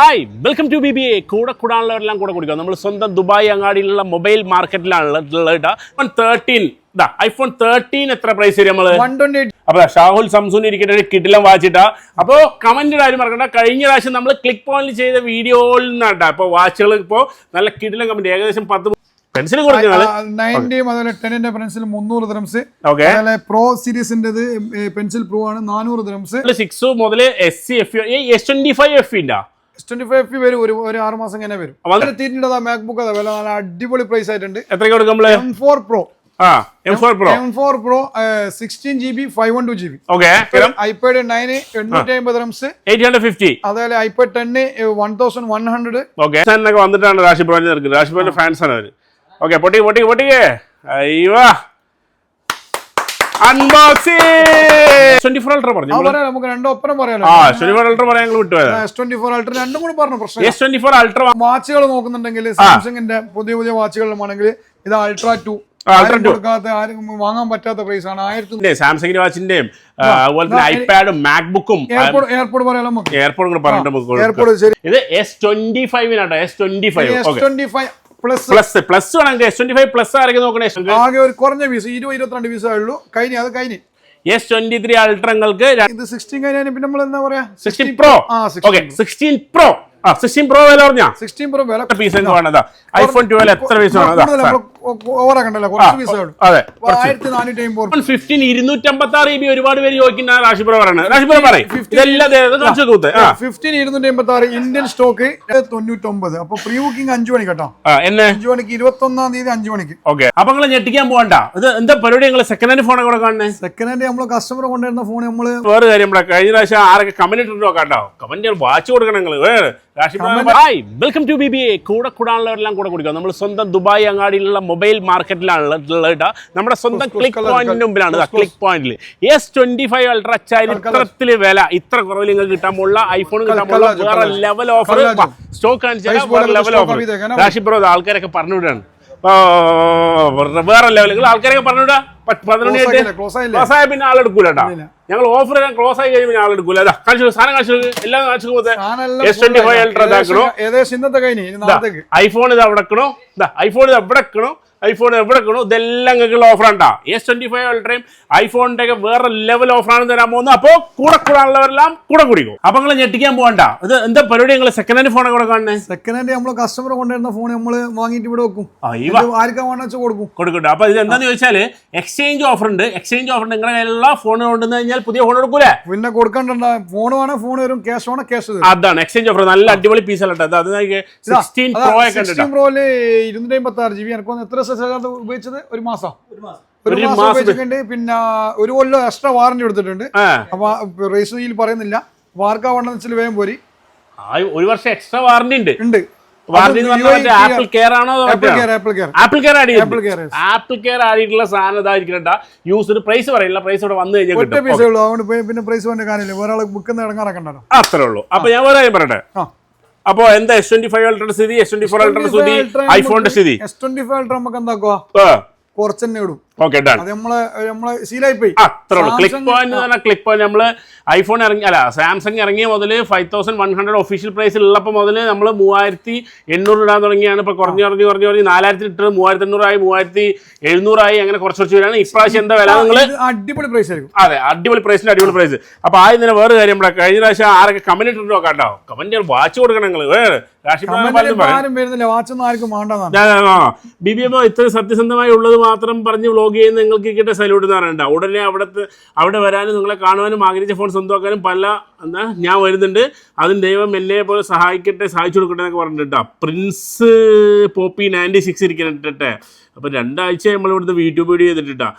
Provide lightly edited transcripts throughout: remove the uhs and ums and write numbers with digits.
Hi welcome to BBA. കൂടെ കൂടാനുള്ളവരെല്ലാം കൂടെ കുടിക്കുക. നമ്മൾ സ്വന്തം ദുബായ് അങ്ങാടിയിലുള്ള മൊബൈൽ മാർക്കറ്റിലാണുള്ളത്. ഐഫോൺ 13 എത്ര പ്രൈസ് വരും നമ്മള്? 128. അപ്പൊ ഷാഹുൽ സംസൂന് ഇരിക്കുന്ന കിടിലം വാച്ചിട്ടാ. അപ്പൊ കമന്റ് ആരും മറക്കണ്ട. കഴിഞ്ഞ പ്രാവശ്യം നമ്മൾ ക്ലിക്ക് പോയിന്റ് ചെയ്ത വീഡിയോയിൽ നിന്നാട്ടാ ഇപ്പൊ വാച്ചുകൾ ഇപ്പോ നല്ല കിടിലം കമന്റ്. ഏകദേശം 10 പെൻസിൽ കൊടുക്കുന്നത് 90 അതുപോലെ 10 പെൻസിൽ 300 ദിർഹംസ്. അതുപോലെ പ്രോ സീരീസിന്റെ പെൻസിൽ പ്രോ ആണ് 400 ദിർഹംസ്. 6 മുതൽ SC FE S25 FE ഉണ്ടാ S25 FE വരും. ഒരു 6 മാസം കഴിഞ്ഞാൽ വരും. തീരുന്നതാ മാക്ബുക്ക് അതാ വില നല്ല അടിപൊളി പ്രൈസ് ആയിട്ടുണ്ട്. എത്രയ്ക്ക് കൊടുക്കും നമ്മള്? M4 Pro. M4 Pro 16GB 512GB. Okay. iPad 9 850 dirhams 850. അതുപോലെ iPad 10 1100. ഓക്കെ എന്നൊക്കെ വന്നിട്ടാണ് രാശി ബ്രോന്റെ നിൽക്കുന്നത്. രാശി ബ്രോന്റെ ഫാൻസ് ആണ് അവര്. ഓക്കെ പൊട്ടിക്കേ അയ്യോ അൺബോക്സിംഗ് 24 അൾട്ര പറഞ്ഞു. നമുക്ക് രണ്ടും ഒപ്പം പറയാലോ. 24 അൾട്ര പറയാൻ ഞങ്ങൾ വിട്ടുപോയത്. S24 അൾട്ര രണ്ടും കൂടി പറഞ്ഞു പ്രശ്നം. S24 അൾട്ര വാച്ചുകൾ നോക്കുന്നുണ്ടെങ്കിൽ സാംസങ്ങിന്റെ പുതിയ വാച്ചുകളിലാണെങ്കിൽ ഇത് അൾട്ര 2 ആരും വാങ്ങാൻ പറ്റാത്ത പ്രൈസ് ആണ്. 1000 സാംസങ്ങിന്റെ വാച്ചിന്റെയും അതുപോലെ തന്നെ ഐപാഡും മാക്ബുക്കും എയർപോർട്ട് പറയാലോ. എയർപോർട്ട് പറഞ്ഞിട്ട് ഇത് S25 S25 പ്ലസ് വേണമെങ്കിൽ S25 പ്ലസ് ആരൊക്കെ നോക്കണേ? ആകെ ഒരു കുറഞ്ഞ പീസ് 20-22 പീസേ ഉള്ളൂ. കഴിഞ്ഞു S23 അൾട്രങ്ങൾക്ക് ഇത് 16 കഴിഞ്ഞാൽ പിന്നെ നമ്മൾ എന്താ പറയാ 16 Pro. 16 Pro 16 Pro വില പറഞ്ഞാ 16 Pro വില പീസ് വേണതാ. ഐഫോൺ 12 എത്ര പീസ് വേണം? ഓവറാക്കണ്ടല്ലോ, കുറച്ച് പീസേ ഉള്ളൂ. അതെ 1450. 15 256 GB ഒരുപാട് പേര് ചോദിക്കുന്ന രാശി ബ്രോ പറയുന്നത്. രാശി ബ്രോ പറയും ഇതെല്ലാം 15 256 ഇന്ത്യൻ സ്റ്റോക്ക് 99. അപ്പൊ പ്രീ ബുക്കിംഗ് 5 മണിക്ക് കേട്ടോ. 5 മണിക്ക് 21-ാം തീയതി 5 മണിക്ക്. ഓക്കെ അപ്പൊ നിങ്ങൾ ഞെട്ടിക്കാൻ പോകണ്ട. ഇത് എന്താ പരിപാടി? നിങ്ങൾ സെക്കൻഡ് ഹാൻഡ് ഫോണൊക്കെ കൂടെ കാണണേ. സെക്കൻഡ് ഹാൻഡ് നമ്മള് കസ്റ്റമർ കൊണ്ടുവരുന്ന ഫോൺ നമ്മള് വേറെ കാര്യം കഴിഞ്ഞ പ്രാവശ്യം ആരൊക്കെ കമന്റ് ഇട്ടിട്ട് നോക്കാട്ടോ. കമന്റ് വാച്ച് കൊടുക്കണം നിങ്ങൾ. Hi welcome to BBA. കൂടെ കൂടാനുള്ളവരെല്ലാം കൂടെ കുടിക്കുക. നമ്മൾ സ്വന്തം ദുബായ് അങ്ങാടിയിലുള്ള മൊബൈൽ മാർക്കറ്റിലാണുള്ളത്. നമ്മുടെ സ്വന്തം ക്ലിക്ക് പോയിന്റിന് മുമ്പിലാണ്. ക്ലിക്ക് പോയിന്റിൽ S25 അൾട്ര ചരിത്രത്തില് വില ഇത്ര കുറവിൽ നിങ്ങൾക്ക് കിട്ടാൻ പോകുന്ന ഐഫോൺ കിട്ടാൻ പോകുന്ന വേറെ ലെവൽ ഓഫർ സ്റ്റോക്ക് കാണിച്ചാൽ വേറെ ലെവൽ ഓഫർ. രാശി ബ്രോ ആൾക്കാരൊക്കെ പറഞ്ഞുവിടാണ്. വേറെ ലെവൽ ആൾക്കാരൊക്കെ പറഞ്ഞുവിടാ. 11 ക്ലോസ് ആയ പിന്നെ ആളെടുക്കൂലട്ടാ. ഞങ്ങൾ ഓഫർ ചെയ്യാൻ ക്ലോസ് ആയി കഴിയുമ്പോൾ ആളെടുക്കൂല. സാധനം കാണിച്ചു എല്ലാം കാണിച്ചു S25 അൾട്ര ഐഫോൺ ഇത് അവിടെ വെക്കണോ? ഐഫോൺ ഇത് എവിടെ വെക്കണോ? ഐഫോൺ എവിടെ വെക്കണോ? ഇതെല്ലാം നിങ്ങൾക്കുള്ള ഓഫറാണ്ടാ. S25 അൾട്രയും ഐഫോണിന്റെ ഒക്കെ വേറെ ലെവൽ ഓഫറാണ് തരാൻ പോകുന്നത്. അപ്പോ കൂടെ കൂടാനുള്ളവരെല്ലാം കൂടെ കുടിക്കും. അപ്പൊ നിങ്ങൾ ഞെട്ടിക്കാൻ പോകണ്ട. ഇത് എന്താ പരിപാടി? നിങ്ങൾ സെക്കൻഡ് ഹാൻഡ് ഫോണൊക്കെ കൂടെ കാണണേ. സെക്കൻഡ് ഹാൻഡ് നമ്മള് കസ്റ്റമർ കൊണ്ടുവരുന്ന ഫോൺ നമ്മള് വാങ്ങിയിട്ട് ഇവിടെ വെക്കും. ആർക്കാ വേണമെന്ന് കൊടുക്കും. അപ്പൊ ഇത് എന്താന്ന് ചോദിച്ചാല് എക്സ്ചേഞ്ച് ഓഫർ ഉണ്ട്. നിങ്ങളുടെ എല്ലാ ഫോൺ കൊണ്ടുവന്നു കഴിഞ്ഞാൽ പുതിയ ഫോൺ എടുക്കൂലേ? പിന്നെ കൊടുക്കണ്ട. ഫോൺ വേണം ഫോൺ വരും, ക്യാഷ് വേണം ക്യാഷ്. അതാണ് എക്സ്ചേഞ്ച് ഓഫർ. നല്ല അടിപൊളി പീസ് അല്ല. 16 Pro ഒക്കെ 16 Pro 256 GB. എനിക്ക് എത്ര ഉപയോഗിച്ചത്? ഒരു മാസം ഉപയോഗിച്ചിട്ടുണ്ട്. പിന്നെ ഒരു കൊല്ലം എക്സ്ട്രാ വാറന്റി എടുത്തിട്ടുണ്ട്. അപ്പൊ രജിസ്ട്രിയിൽ പറയുന്നില്ല. വാർക്കാ വേണ്ടെന്ന് വെച്ചാൽ വേഗം പോരി. 1 വർഷം എക്സ്ട്രാ വാറന്റി ഉണ്ട്. ആപ്പിൾ കെയർ ആയിട്ടുള്ള സാധനം ഇതായിരിക്കണ്ട. യൂസർ പ്രൈസ് പറയില്ല. പ്രൈസ് ഇവിടെ വന്നു കഴിഞ്ഞാൽ പിന്നെ പ്രൈസ് വേണ്ട കാര്യമില്ല. വേറെ ബുക്ക് ഇറങ്ങാറക്കണ്ടോ. അത്രേ ഉള്ളൂ. അപ്പൊ ഞാൻ വേറെ പറയട്ടെ. അപ്പൊ എന്താ S25 അൾട്രയുടെ സ്ഥിതി? S24 അൾട്രയുടെ സ്ഥിതി? ഐഫോണിന്റെ സ്ഥിതി? S25 അൾട്ര നമുക്ക് എന്താക്കുവാ? കുറച്ചെന്നെ ഇടും. Okay done. അത് നമ്മള് ശീലായി പോയി. അത്രേ ഉള്ളൂ. ക്ലിക്ക് പോയിന്റ് എന്ന് പറഞ്ഞാൽ ക്ലിക്ക് പോയിന്റ് നമ്മള് ഐഫോൺ സാംസങ് ഇറങ്ങിയ മുതൽ 5100 ഒഫീഷ്യൽ പ്രൈസ് ഉള്ളപ്പോൾ മുതൽ നമ്മൾ 3800 ഇടാൻ തുടങ്ങിയാണ്. ഇപ്പൊ കുറഞ്ഞ് 4000 ഇട്ട് 3800 ആയി 3700 ആയി. അങ്ങനെ കുറച്ച് വരാണ്. ഇപ്രാവശ്യം എന്താ വില? നിങ്ങൾ അടിപൊളി പ്രൈസ് ആയിരിക്കും. അതെ അടിപൊളി പ്രൈസിന് അടിപൊളി പ്രൈസ്. അപ്പൊ ആദ്യം തന്നെ വേറെ കാര്യം കഴിഞ്ഞ പ്രാവശ്യം ആരൊക്കെ കമന്റ് ഇട്ടിട്ട് നോക്കാട്ടോ. കമന്റ് വാച്ച് കൊടുക്കണം നിങ്ങൾ. BBA ഇത്ര സത്യസന്ധമായി ഉള്ളത് മാത്രം പറഞ്ഞ് വ്ലോഗ് ചെയ്യുന്ന നിങ്ങൾക്ക് കിട്ടിയ സല്യൂട്ട് എന്ന് പറയണ്ട. ഉടനെ അവിടെ വരാനും നിങ്ങളെ കാണുവാനും ആഗ്രഹിച്ച ഫോൺ സ്വന്തമാക്കാനും ഞാൻ വരുന്നുണ്ട്. അതിന് ദൈവം എന്നെ പോലെ സഹായിച്ചു കൊടുക്കട്ടെ എന്നൊക്കെ പറഞ്ഞിട്ടാ. പ്രിൻസ് പോപ്പി 96 ഇരിക്കട്ടെ. അപ്പൊ 2 ആഴ്ച നമ്മൾ ഇവിടുത്തെ യൂട്യൂബ് വീഡിയോ ചെയ്തിട്ടാ.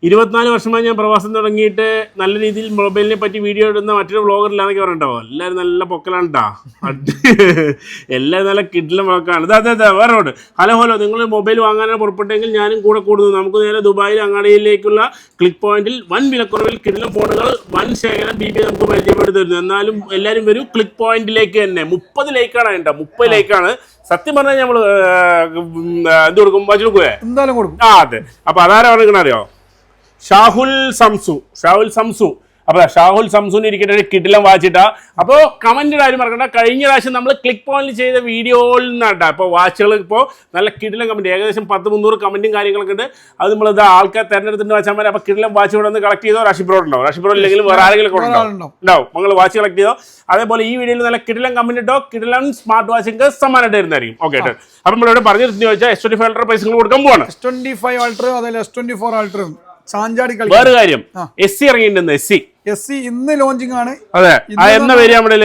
24 വർഷമായി ഞാൻ പ്രവാസം തുടങ്ങിയിട്ട് നല്ല രീതിയിൽ മൊബൈലിനെ പറ്റി വീഡിയോ ഇടുന്ന മറ്റൊരു വ്ളോഗറിലാന്നൊക്കെ പറഞ്ഞിട്ടുണ്ടാവും. എല്ലാവരും നല്ല പൊക്കലാണ് കേട്ടോ. എല്ലാവരും നല്ല കിഡിലും വ്ളോഗാണ്. അതെ വേറെ ഉണ്ട്. ഹലോ നിങ്ങൾ മൊബൈൽ വാങ്ങാനാണ് പുറപ്പെട്ടെങ്കിൽ ഞാനും കൂടെ കൂടുന്നു. നമുക്ക് നേരെ ദുബായിൽ അങ്ങാടിയിലേക്കുള്ള ക്ലിക്ക് പോയിന്റിൽ വൻ വിലക്കുറവിൽ കിഡിലും ഫോണുകൾ വൻ ശേഖരം BBA നമുക്ക് പരിചയപ്പെടുത്തി തരുന്നു. എന്നാലും എല്ലാവരും വരും ക്ലിക്ക് പോയിന്റിലേക്ക് തന്നെ. 30 ലൈക്കാണ് കേട്ടോ. 30 ലൈക്കാണ്. സത്യം പറഞ്ഞാൽ നമ്മൾ എന്ത് കൊടുക്കും? വാച്ച് കൊടുക്കുവേ? എന്തായാലും കൊടുക്കും. അതെ. അപ്പൊ അതാരാ പറഞ്ഞിരിക്കണ അറിയോ? ഷാഹുൽ സംസു അപ്പൊ ഷാഹുൽ സംസൂൻ ഇരിക്കുന്ന ഒരു കിടിലം വാച്ചിട്ടാ. അപ്പോൾ കമന്റ് കാര്യം മറക്കണ്ട, കഴിഞ്ഞ പ്രാവശ്യം നമ്മൾ ക്ലിക്ക് പോയിന്റ് ചെയ്ത വീഡിയോയിൽ നിന്നാട്ടാ ഇപ്പോൾ വാച്ചുകൾ ഇപ്പോൾ നല്ല കിടിലം കമന്റ്, ഏകദേശം 100-300 കമന്റും കാര്യങ്ങളൊക്കെ ഉണ്ട്. അത് നമ്മൾ ഇത് ആൾക്കാർ തെരഞ്ഞെടുത്തിട്ട് വാച്ചാൽ അപ്പോൾ കിടിലം വാച്ച് ഇവിടെ നിന്ന് കളക്ട് ചെയ്തോ. റാഷിബ്രോ ഉണ്ടാവും, റാഷിബ്രോ ഇല്ലെങ്കിലും വേറെ ആരെങ്കിലും ഉണ്ടാവും, നിങ്ങൾ വാച്ച് കളക്ട് ചെയ്തോ. അതേപോലെ ഈ വീഡിയോയിൽ നല്ല കിടിലം കമന്റ് ഇട്ടോ, കിടിലം സ്മാർട്ട് വാച്ചിക്ക് സമ്മാനമായിട്ട് വരുന്നതായിരിക്കും. ഓക്കെ, അപ്പം നമ്മളിവിടെ പറഞ്ഞിരുന്നു ചോദിച്ചാൽ S25 അൾട്ര പ്രൈസുകൾ കൊടുക്കാൻ പോവാണ്. S25 അൾട്ര അതല്ല S24 അൾട്ര ചാഞ്ചാടി കളി. വേറെ കാര്യം, SC ഇറങ്ങിയിട്ടുണ്ട്. SC ഇന്ന് ലോഞ്ചിങ് ആണ്. അതെ, എന്നാ വരിക നമ്മുടെ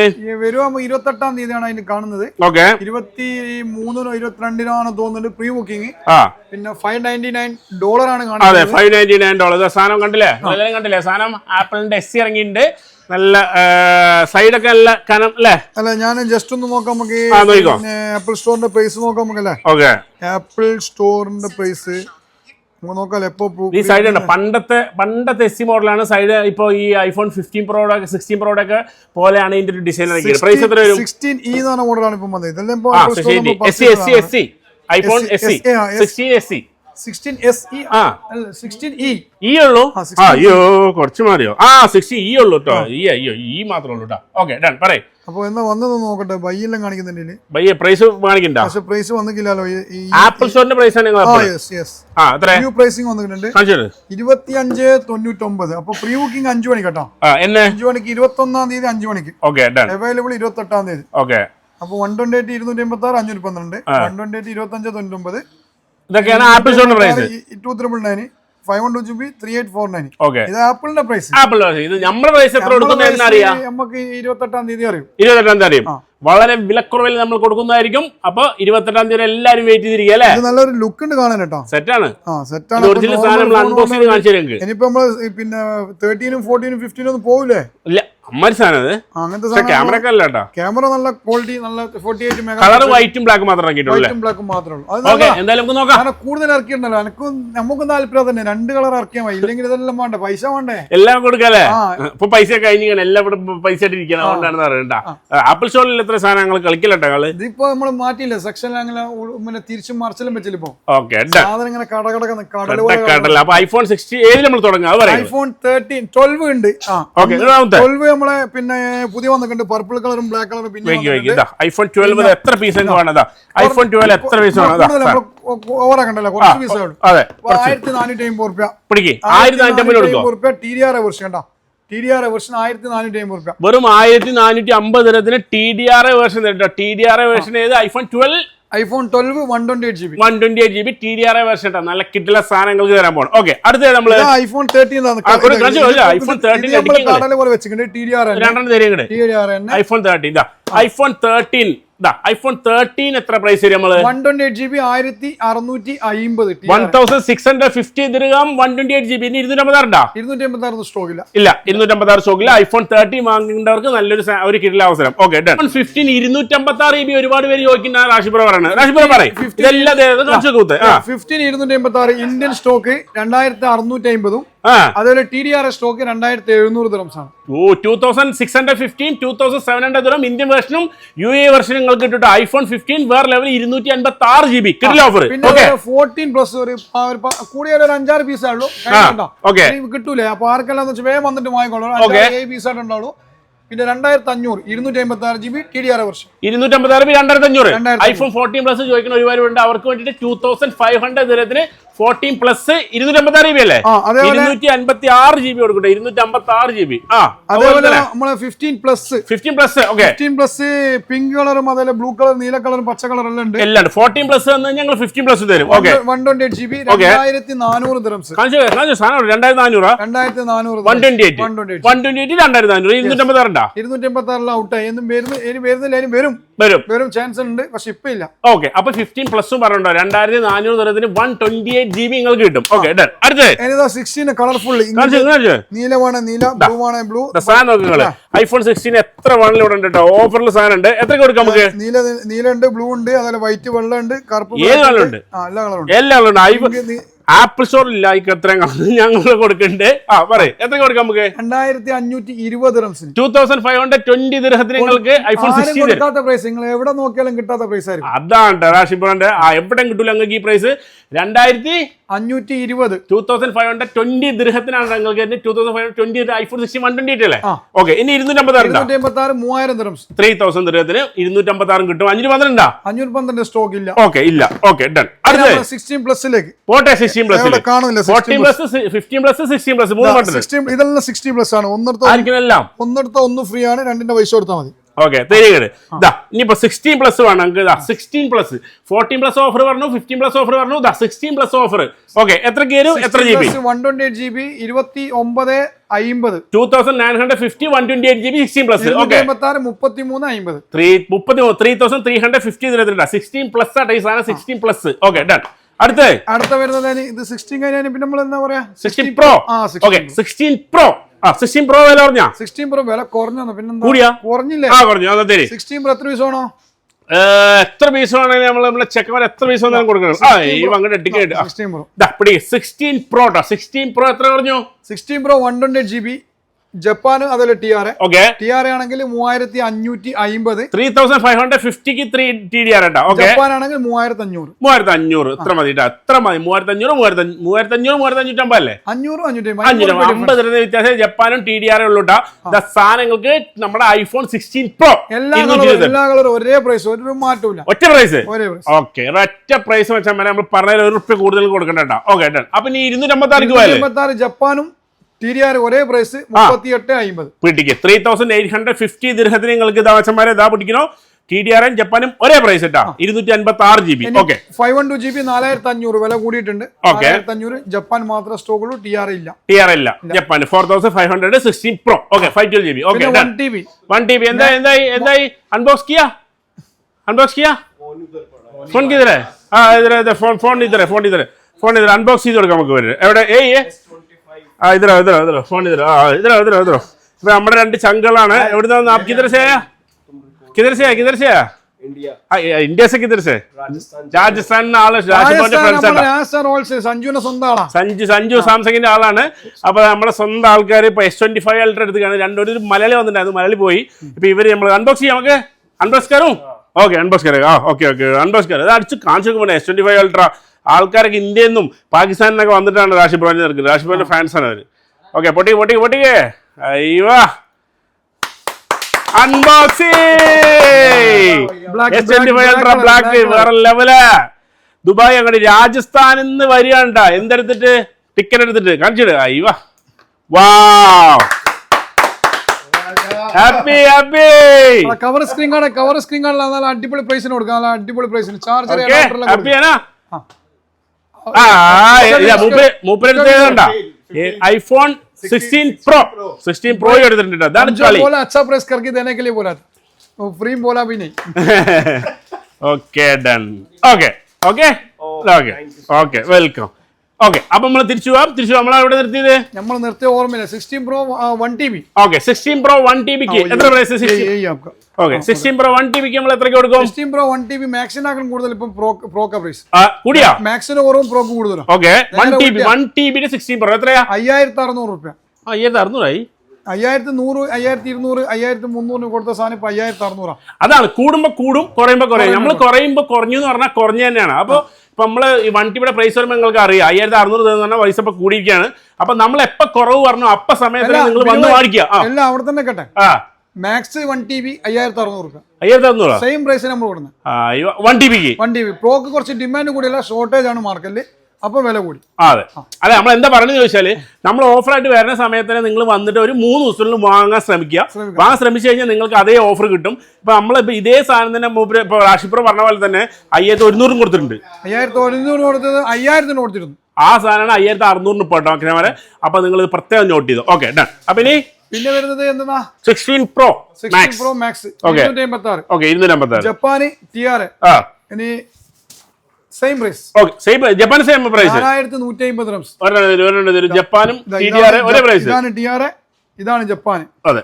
വരുവാ 28-ാം തീയതിയാണ് അതിന് കാണുന്നത്. 23-നോ 22-നോ തോന്നുന്നുണ്ട് പ്രീ ബുക്കിംഗ്. പിന്നെ $599 ആണ് കാണുന്നത്. അതെ, $599. സാധനം കണ്ടില്ലേ, കണ്ടില്ലേ സാധനം? ആപ്പിളിന്റെ SC ഇറങ്ങിയിട്ടുണ്ട്. നല്ല സൈഡൊക്കെ നല്ല കനം അല്ലേ? അല്ല, ഞാൻ ജസ്റ്റ് ഒന്ന് നോക്കാം നമുക്ക് ആപ്പിൾ സ്റ്റോറിന്റെ പ്രൈസ് നോക്കാം നമുക്കല്ലേ. ഓക്കെ, ആപ്പിൾ സ്റ്റോറിന്റെ പ്രൈസ് നോക്കാല്ലേ. ഈ സൈഡ് ഉണ്ട്, പണ്ടത്തെ SC മോഡലാണ് സൈഡ്. ഇപ്പൊ ഈ iPhone 15 Pro 16 Pro ഒക്കെ പോലെയാണ് ഇതിന്റെ ഒരു ഡിസൈൻ. പ്രൈസ് എത്ര വരും? 16e എന്ന മോഡലാണ് ഇപ്പൊ വന്നത്. ഇതെല്ലാം iPhone SE 16SE 16SE അല്ല 16e ഉള്ളൂ. അയ്യോ കുറച്ച് മാറിയോ? 16e ഉള്ളൂ കേട്ടോ. അയ്യോ ഈ മാത്രമേ ഉള്ളൂ കേട്ടോ. Okay, done. പറയേ. അപ്പൊ എന്നാ വന്നത് നോക്കട്ടെ. ബൈയെല്ലാം കാണിക്കുന്നുണ്ട്. ബയ്യ പ്രൈസ് കാണിക്കണ്ട, പക്ഷെ പ്രൈസ് വന്നിട്ടില്ലല്ലോ. ആപ്പിൾ സ്റ്റോറിന്റെ പ്രൈസ് ആണ് ന്യൂ പ്രൈസിംഗ് വന്നിട്ടുണ്ട് 2599. അപ്പൊ പ്രീ ബുക്കിംഗ് 5 മണിക്ക് കേട്ടോ. 5 മണിക്ക് 21-ാം തീയതി 5 മണിക്ക് അവൈലബിൾ. 28-ാം തീയതി. ഓക്കെ, അപ്പൊ 128 286 512 128 25 99 ഇതൊക്കെയാണ് ആപ്പിൾ സ്റ്റോറിന്റെ പ്രൈസ്. 2999 512GB 3849. ഓക്കെ, ഇത് ആപ്പിളിന്റെ പ്രൈസ്. ആപ്പിൾ ഇത് നമ്മുടെ പ്രൈസ് എത്ര കൊടുക്കുന്നതെന്ന് അറിയാം. നമുക്ക് 28-ാം തീയതി അറിയും. 28-ാം തീയതി അറിയും. വളരെ വിലക്കുറവിൽ നമ്മൾ കൊടുക്കുന്നതായിരിക്കും. അപ്പൊ 28-ാം തീയതി എല്ലാവരും വെയിറ്റ് ചെയ്തിരിക്കുക അല്ലേ? നല്ലൊരു ലുക്ക് ഉണ്ട് കാണാൻ കേട്ടോ. സെറ്റാണ്, സെറ്റാണ്. ഒറിജിനൽ സാധനം അൺബോക്സ് ചെയ്ത് കാണിച്ചു തരും. ഇനിയിപ്പോ നമ്മള് പിന്നെ 13-ഉം 14-ഉം 15-ഉം ഒന്നും പോവില്ലേ? ഇല്ല, അമ്മ സാധനം അങ്ങനത്തെ ക്യാമറ ഒക്കെ അല്ല കേട്ടോ. ക്യാമറ നല്ല ക്വാളിറ്റി, നല്ല 48 മെഗാ. കളർ വൈറ്റും ബ്ലാക്കും മാത്രം ഇറക്കിയിട്ടുള്ളൂ. വൈറ്റും ബ്ലാക്കും മാത്രമേ ഉള്ളൂ. എന്തായാലും നമുക്ക് നോക്കാം. കൂടുതൽ ഇറക്കിയിട്ടുണ്ടല്ലോ. നമുക്കും താല്പര്യം തന്നെ 2 കളർ ഇറക്കിയാൽ മതി. ഇല്ലെങ്കിൽ ഇതെല്ലാം വേണ്ടേ, പൈസ വേണ്ടേ? എല്ലാം കൊടുക്കാല്ലേ? ഇപ്പൊ പൈസ കഴിഞ്ഞാൽ എല്ലാം ഇവിടെ പൈസ ഇരിക്കണം. അതുകൊണ്ടാണ് അറിയണ്ട. ആപ്പിൾ സ്റ്റോറിൽ എത്ര സാധനങ്ങൾ കളിക്കലട്ടോ കള്. ഇതിപ്പോ നമ്മള് മാറ്റിയില്ല, സെക്ഷൻ അങ്ങനെ തിരിച്ചും മറിച്ചിലും വെച്ചില്ല. ഇപ്പൊ സാധനം ഇങ്ങനെ കട. അപ്പൊ iPhone 16 ഏതിൽ നമ്മൾ തുടങ്ങാം? iPhone 13 12 ഉണ്ട്. 12 നമ്മളെ പിന്നെ പുതിയ വന്നിട്ടുണ്ട്. പർപ്പിൾ കളറും ബ്ലാക്ക് കളറും. പിന്നെ iPhone 12 എത്ര പീസ് വേണതാ? iPhone 12 എത്ര പീസ് വേണം? ഓവറാക്കണ്ടല്ലോ, കുറച്ച് പീസ് ആവും. 1450 രൂപ പിടിക്ക്. 1450 രൂപ. TDR വേർഷൻ കണ്ടോ, TDR വേർഷൻ 1450 രൂപ. വെറും 1450 ദിനത്തിന് TDR വേർഷൻ കേട്ടോ. TDR വേർഷൻ ഏത്? iPhone 12 128GB 128GB TDR version. നല്ല കിട്ടുള്ള സാധനങ്ങൾക്ക് തരാൻ പോകണം. ഓക്കെ, അടുത്ത നമ്മള് iPhone 13 iPhone 13 iPhone 13 iPhone 13 iPhone 13 എത്ര പ്രൈസ് വരും? നമ്മള് 128GB 1650 1650 ദിർഹം 128GB. 256 സ്റ്റോക്ക് ഇല്ല. 256 സ്റ്റോക്കില്ല. iPhone 13 വാങ്ങേണ്ടവർക്ക് നല്ലൊരു കിട്ടില്ല അവസരം. ഓക്കെ, 15 256GB ഒരുപാട് പേര് ചോദിക്കുന്ന റാഷിബ്രോ പറയുന്നത്. റാഷിബ്രോ പറയും 15 256 ഇന്ത്യൻ സ്റ്റോക്ക് 2650. അതുപോലെ TDR സ്റ്റോക്ക് 2700 ദിർഹംസാണ്. 2615 2700 ദിർഹം ഇന്ത്യൻ വേർഷനും UAE വേർഷനും നിങ്ങൾക്ക് കിട്ടും. iPhone 15 വേറെ ലെവൽ 256GB കിട്ടില്ല ഓഫർ. പിന്നെ 14 പ്ലസ് ഒരു കൂടിയ ഒരു 5-6 പീസേ ഉള്ളൂ. കിട്ടൂലേ? അപ്പൊ ആർക്കെല്ലാം വേഗം വന്നിട്ട് വാങ്ങിക്കോളൂ. 7 പീസായിട്ട് ഉണ്ടാവുള്ളൂ. പിന്നെ 2500 256GB TDR version. 256 2500. iPhone 14 plus ചോദിക്കുന്ന ഒരുപാട് ഉണ്ട്. അവർക്ക് വേണ്ടിട്ട് 2500 ദിർഹത്തിന് 14 പ്ലസ് 256GB അല്ലേ? 256GB കൊടുക്കട്ടെ. 256GB. അതേപോലെ നമ്മളെ 15 പ്ലസ് പിങ്ക് കളറും അതേപോലെ ബ്ലൂ കളർ, നീല കളറും പച്ച കളറും എല്ലാം ഉണ്ട്. 14 പ്ലസ് ഞങ്ങൾ 15 പ്ലസ് തരും. 128GB 2400 dirhams. 2400 128 2400 256 ഔട്ടായി. എന്നും വരുന്നില്ല, വരും ചാൻസ് ഉണ്ട്, പക്ഷെ ഇപ്പൊ ഇല്ല. ഓക്കെ, അപ്പൊ 15 പ്ലസും പറഞ്ഞോ 2400 ദിർഹത്തിന് 128GB നിങ്ങൾക്ക് കിട്ടും. ഓക്കെ, അടുത്ത 16 കളർഫുൾ. നീല വേണേ നീല, ബ്ലൂ വേണേ ബ്ലൂ. സാധനം നോക്കുക. iPhone 16 എത്ര വേണമെങ്കിലും ഇവിടെ ഉണ്ട് കേട്ടോ. ഓഫറിൽ സാധനം ഉണ്ട്. എത്ര കൊടുക്കാം നമുക്ക്? നീല ഉണ്ട്, ബ്ലൂ ഉണ്ട്, അതുപോലെ വൈറ്റ് വെള്ളം ഉണ്ട്, കറുപ്പ്, ഏത് കളറുണ്ട്? എല്ലാ കളറും ഉണ്ട്. എല്ലാം ഉണ്ട്. ആപ്പിൾ സ്റ്റോറിൽ ഇല്ല എത്രയും ഞങ്ങൾ കൊടുക്കണ്ടേ പറയും എത്ര കൊടുക്കാം നമുക്ക് 2520 ദിർഹംസിന് 2520 ദിർഹത്തിന് നിങ്ങൾക്ക് ഐഫോൺ 16 കിട്ടാത്ത പ്രൈസ് നിങ്ങൾ എവിടെ നോക്കിയാലും കിട്ടാത്ത പ്രൈസ് ആയിരിക്കും. അതാണ് റാഷിബ്രോന്റെ എവിടെയും കിട്ടൂല നിങ്ങൾക്ക് ഈ പ്രൈസ് 2520 ദിർഹത്തിനാണ് നിങ്ങൾക്ക് 2520 ഐഫോൺ 16 128 അല്ലേ. ഓക്കെ ഇനി 256 3000 ദിർഹംസ് 3000 ദിർഹത്തിന് 256 കിട്ടും. 512 സ്റ്റോക്ക് ഇല്ല. ഓക്കെ ഇല്ല. Okay done. അടുത്ത 16 പ്ലസിലേക്ക് പോട്ടെ. 16 പ്ലസ് കാണുന്നില്ല. 14 പ്ലസ് 15 പ്ലസ് 16 പ്ലസ് 3 മട്ടൺ ഇതെല്ലാം 16 പ്ലസ് ആണ്. ഒന്നെടുത്ത ഒന്ന് ഫ്രീ ആണ്. രണ്ടിന്റെ പൈസ കൊടുത്താൽ മതി. ഓക്കെ തെരികട് ഇതാ ഇനിയിപ്പോ 16 പ്ലസ് വേണം നമുക്ക്. 16 പ്ലസ് 14 പ്ലസ് ഓഫർ പറഞ്ഞു, 15 പ്ലസ് ഓഫർ പറഞ്ഞു, 16 പ്ലസ് ഓഫർ. ഓക്കെ എത്ര കയറും? എത്ര GB? 128 GB 2950 2950 128 GB 16 plus. Okay 3350 3350 ഇതിലെത്തില്ല. 16 plus ആട്ടെ ഈ സാധനം. 16 പ്ലസ്. Okay done. അടുത്ത വരുന്നത് ഇത് 16 കഴിഞ്ഞാൽ പിന്നെ നമ്മൾ എന്താ പറയാ 16 പ്രോ. ഓക്കെ 16 പ്രോ 16 പ്രോ വില പറഞ്ഞ 16 പ്രോ വില കുറഞ്ഞു. പിന്നെ കുറഞ്ഞില്ലേ? കുറഞ്ഞു. 16 പ്രോ എത്ര പീസ് ആണോ? എത്ര പീസ് ആണെങ്കിൽ നമ്മളെ ചെക്കന്മാർ എത്ര പീസ് വന്നാലും കൊടുക്കണം. അങ്ങോട്ട് ടിക്കറ്റ് 16 പ്രോ 16 പ്രോ എത്ര പറഞ്ഞു? 16 പ്രോ 128 GB ജപ്പാൻ അതല്ല TR. ഓക്കെ TR ആണെങ്കിൽ 3550 3550ക്ക് TDR കേട്ടോ. ഓക്കെ ജപ്പാൻ ആണെങ്കിൽ 3500 എത്ര മതി? എത്ര മതി? 3500 3550 അല്ലേ? 550 വ്യത്യാസം. ജപ്പാനും TDR ഉള്ളൂട്ടാ. സാധനങ്ങൾക്ക് നമ്മുടെ ഐഫോൺ 16 പ്രോ എല്ലാ കളറും ഒരേ പ്രൈസ്, ഒരു മാറ്റമില്ല. ഒറ്റ പ്രൈസ്. ഓക്കെ ഒറ്റ പ്രൈസ് വെച്ചാൽ നമ്മൾ പറഞ്ഞ ₹1 കൂടുതൽ കൊടുക്കണ്ട. Okay done. അപ്പൊ ഇനി 256 ജപ്പാനും TDR ഒരേ പ്രൈസ് 3850 പിടിക്ക്. 3850 ദിർഹത്തിന് നിങ്ങൾക്ക് ദാവച്ചന്മാരെ ഇതാ പിടിക്കണോ. TDR ജപ്പാനും ഒരേ പ്രൈസ് ഇട്ടാ 256 GB. ഓക്കെ 512 GB 4500 വില കൂടിയിട്ടുണ്ട്. 4500 ജപ്പാൻ മാത്രം സ്റ്റോക്കുള്ളൂ. TR ഇല്ല. Japan 4500 16 pro. Okay 512 GB. Okay 1 TB എന്തായി അൺബോക്സ് കിയാ ഫോൺ കിതറ ഫോൺ ഇതര അൺബോക്സ് ചെയ്ത് കൊടുക്കാം നമുക്ക്. വരും എവിടെ? ഇതോ ഫോൺ ഇതോ ഇപ്പൊ നമ്മുടെ 2 ചങ്കളാണ്. എവിടുന്ന? ഇന്ത്യ से किधर से? രാജസ്ഥാൻ ആള് സഞ്ജു സാംസങ്ങിന്റെ ആളാണ്. അപ്പൊ നമ്മുടെ സ്വന്തം ആൾക്കാർ ഇപ്പൊ S25 അൾട്ര എടുത്താണ്. രണ്ടൊരു മലയാളി വന്നിട്ടുണ്ടായിരുന്നു. മലയാളി പോയി. ഇപ്പൊ ഇവര് നമ്മൾ അൺബോക്സ് ചെയ്യാം. നമുക്ക് അൺബോക്സ് കയറും. ഓക്കെ അൺബോക്സ് കയറുക. ഓക്കെ അൺബോക്സ് കയറുക. അത് അടിച്ച് കാണിച്ചു നോക്കുമ്പോൾ S25 അൾട്ര ആൾക്കാരൊക്കെ ഇന്ത്യയിൽ നിന്നും പാകിസ്ഥാനിൽ നിന്നൊക്കെ വന്നിട്ടാണ് റാഷിബ്രോന്റെ നിൽക്കുന്നത്. റാഷിബ്രോന്റെ ഫാൻസാണ് അവര്. ഓക്കെ പൊട്ടിക്കേ. അയ്യോ അൺബോക്സിംഗ് S25 അൾട്ര ബ്ലാക്ക് വേറെ ലെവല്. ദുബായ് അങ്ങോട്ട് രാജസ്ഥാനിൽ നിന്ന് വരികണ്ട. എന്തെടുത്തിട്ട്? ടിക്കറ്റ് എടുത്തിട്ട് കാണിച്ചിട്ട്. അയ്യോ വാവ് ഹാപ്പി കവർ സ്ക്രീൻ കാർഡ് നല്ല അടിപൊളി പ്രൈസിന് കൊടുക്കാം. നല്ല അടിപൊളി പ്രൈസിന് ചാർജർ ഹാപ്പിയാണോ? മൂപ്പരെടുത്ത ഐഫോൺ 16 പ്രോ എടുത്തിട്ടുണ്ട്. അതാണ് കളി. अच्छा प्रेस करके देने के लिए बोला था, वो फ्री बोला भी नहीं. Okay done. Okay welcome. Okay അപ്പൊ നമ്മൾ തിരിച്ചു പോവാം. നമ്മൾ എവിടെ നിർത്തിയത്? നമ്മൾ നിർത്തിയ ഓർമ്മയില്ല. 16 പ്രോ 1 TB. ഓക്കെ 16 പ്രോ 1 TBക്ക് എത്ര പ്രൈസ്? 16 പ്രോ 1 TBക്ക് നമ്മൾ എത്രയ്ക്ക് കൊടുക്കും? 16 പ്രോ 1 TB മാക്സിനാക്കാൻ കൂടുതൽ ഇപ്പം പ്രോ പ്രൈസ് കൂടിയാ? മാക്സിന് കുറവും പ്രോക്ക് കൂടുതലും. ഓക്കെ 1 TB 16 പ്രോ എത്രയാ? 5600 രൂപ. 5600 5100 5200 5300 കൊടുത്ത സാധനം ഇപ്പൊ 5600. അതാണ് കൂടുമ്പോ കൂടും കുറയുമ്പോ കുറയും. നമ്മൾ കുറയുമ്പോ കുറഞ്ഞു എന്ന് പറഞ്ഞാൽ കുറഞ്ഞു തന്നെയാണ്. അപ്പൊ ഇപ്പൊ നമ്മള് ഈ 1 TB പ്രൈസ് വരുമ്പോൾ നിങ്ങൾക്ക് അറിയാം 5600 പറഞ്ഞാൽ പൈസ ഇപ്പൊ കൂടിയിരിക്കുകയാണ്. അപ്പൊ നമ്മൾ എപ്പോ കുറവ് പറഞ്ഞു അപ്പൊ സമയത്ത് നിങ്ങൾ വന്ന് മേടിക്കുക. എല്ലാം അവിടെ തന്നെ കേട്ടെ. മാക്സ് 1 TB 5600 രൂപ. 5600 സെയിം പ്രൈസ് നമ്മൾ കൊടുക്കുന്നത്. 1 TB പ്രോക്ക് കുറച്ച് ഡിമാൻഡ് കൂടിയല്ല, ഷോർട്ടേജ് ആണ് മാർക്കറ്റിൽ. അപ്പൊ വില കൂടി. അതെ നമ്മൾ എന്താ പറയുന്നത് ചോദിച്ചാല് നമ്മൾ ഓഫറായിട്ട് വരുന്ന സമയത്ത് നിങ്ങൾ വന്നിട്ട് ഒരു 3 ദിവസത്തിൽ വാങ്ങാൻ ശ്രമിച്ചു കഴിഞ്ഞാൽ നിങ്ങൾക്ക് അതേ ഓഫർ കിട്ടും. ഇപ്പൊ നമ്മളിപ്പോ ഇതേ സാധനം തന്നെ ഇപ്പൊ റാഷിപ്രോ പറഞ്ഞ പോലെ തന്നെ 5100 കൊടുത്തിട്ടുണ്ട്. 5100 കൊടുത്തത് 5000 കൊടുത്തിരുന്നു. ആ സാധനമാണ് 5600 ഇപ്പൊ കേട്ടോ. അപ്പൊ നിങ്ങൾ പ്രത്യേകം നോട്ട് ചെയ്തു. Okay done. അപ്പൊ ഇനി പിന്നെ വരുന്നത് എന്താ? 16 പ്രോ മാക്സ് 256. ജപ്പാന് TR. ഇനി same price. Okay same Japan same price 4150 dirhams. ജപ്പാനും TDR ഒരേ പ്രൈസ്. ഇതാണ് TR, ഇതാണ് ജപ്പാൻ. അതെ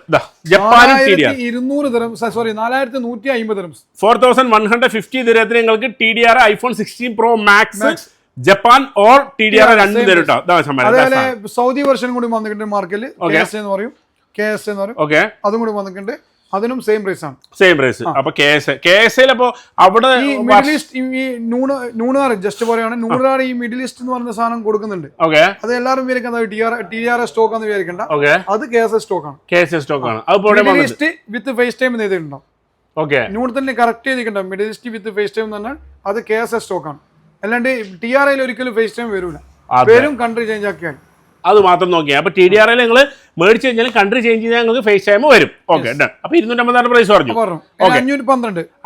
ജപ്പാനും TDR 200 ദിർഹംസ്. Sorry 4150 dirhams. 4150 ദിർഹത്തിന് നിങ്ങൾക്ക് TDR iPhone 16 pro max Japan or TDR രണ്ടും തരും കേട്ടോ. അതേപോലെ സൗദി വെർഷൻ കൂടി വന്നിട്ടുണ്ട് മാർക്കറ്റിൽ KS എന്ന് പറയും, KS എന്ന് പറയും. ഓക്കെ, അതും കൂടി വന്നിട്ടുണ്ട്. അതിനും സെയിം പ്രൈസ് ആണ്. Same price. അപ്പൊ KSL അപ്പൊ അവിടെ മിഡിൽ ഈസ്റ്റ് ഈ നൂണാർ ജസ്റ്റ് പറയുകയാണ്, നൂണാർ ഈ മിഡിൽ ഈസ്റ്റ് എന്ന് പറയുന്ന സാധനം കൊടുക്കുന്നുണ്ട്. ഓക്കെ, അത് എല്ലാവരും വിചാരിക്കുന്നത് TDR സ്റ്റോക്ക് എന്ന് വിചാരിക്കണ്ട. ഓക്കെ, അത് KS സ്റ്റോക്ക് ആണ്. KS സ്റ്റോക്ക് ആണ്. Middle east with FaceTime ചെയ്തിട്ടുണ്ടോ? ഓക്കെ, നൂൺ തന്നെ കറക്റ്റ് ചെയ്തിട്ടുണ്ടോ? Middle east with FaceTime എന്ന് പറഞ്ഞാൽ അത് KS സ്റ്റോക്ക് ആണ്. അല്ലാണ്ട് TRL ഒരിക്കലും ഫേസ് ടൈം വരൂല, പേരും കൺട്രി ചേഞ്ച് ആക്കിയാൽ. അത് മാത്രം നോക്കിയാൽ അപ്പൊ TDRL നിങ്ങൾ മേടിച്ച് കഴിഞ്ഞാൽ കൺട്രി ചേഞ്ച് ചെയ്താൽ നിങ്ങൾക്ക് ഫേസ് ടൈം വരും. Okay, done. അപ്പൊ 250 പ്രൈസ് പറഞ്ഞു.